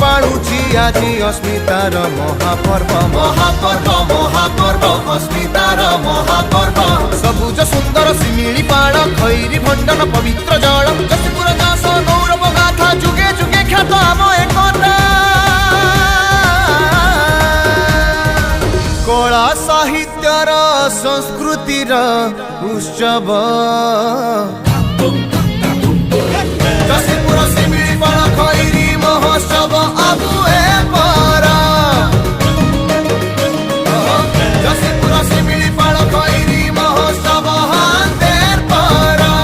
पाणुची आजी अस्मितार महापर्व महापर्व महापर्व अस्मितार महापर्व सबुज सुंदर शिमिळीपाळ खैरी भंडन पवित्र जल जसीपुर दास गौरव गाथा जुगे जुगे ख्यात आम एकता कला साहित्यर संस्कृतिर उत्सव जसीपुर शिमिळीपाळ खैरी महोत्सव आबुए पारा जसीपुर शिमिळीपाळ खैरी महोत्सव हांदेर पारा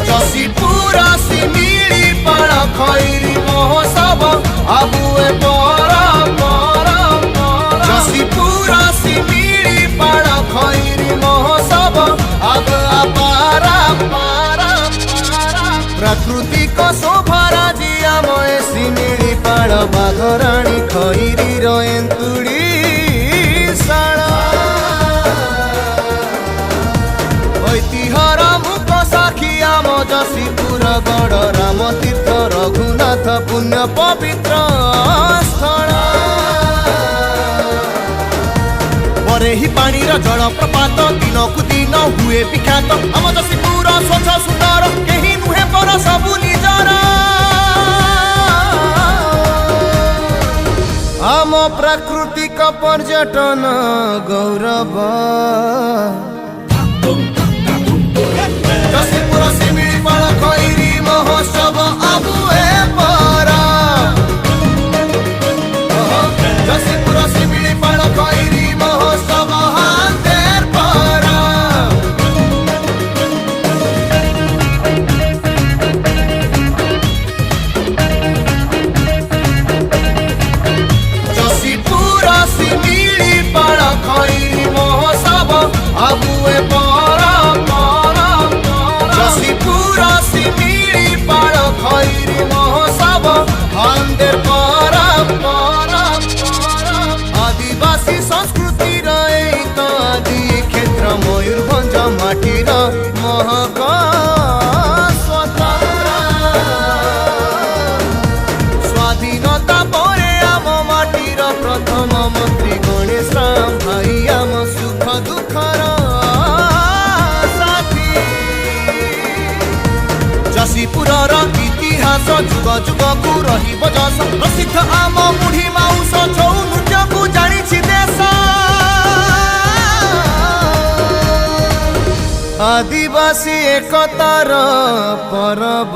जसीपुर शिमिळीपाळ खैरी महोत्सव आबुए पारा जसीपुर शिमिळीपाळ खैरी महोत्सव अब अपारा पारा प्राकृतिक शोभारा जियामय शिमिळीपाळ बाघराणी खैरी एंतुड़ी शाळा ऐतिह्यर मुख साखी आम जसीपुर गढ़ रामतीर्थ रघुनाथ पुण्य पवित्र स्थल ही पानीर जलप्रपात दिनकु दिन हुए विख्यात आम जसीपुर स्वच्छ सुंदर केही नुहे पर सबु निजर आम प्राकृतिक पर्यटन गौरव जसीपुर शिमिळीपाळ खैरी महोत्सव आबुए पारा जसीपुर शिमिळीपाळ खैरी महोत्सव हांदेर पारा जसीपुर शिमिळीपाळ खैरी महोत्सव आबुए पारा जसीपुर शिमिळीपाळ खैरी महोत्सव हांदेर पारा आदिवासी संस्कृतिर आदि क्षेत्र मयूरभंज माटीर महक स्वाधीनता परे आम माटीर प्रथम मंत्री गणेश राम भाई आम सुख दुखर साथी जसीपुरर इतिहास जुग जुगकु रहिब जस प्रसिद्ध आम बुढ़ी माउस छौ नृत्यकु जानिछि देश आदिवासी एकतार परब।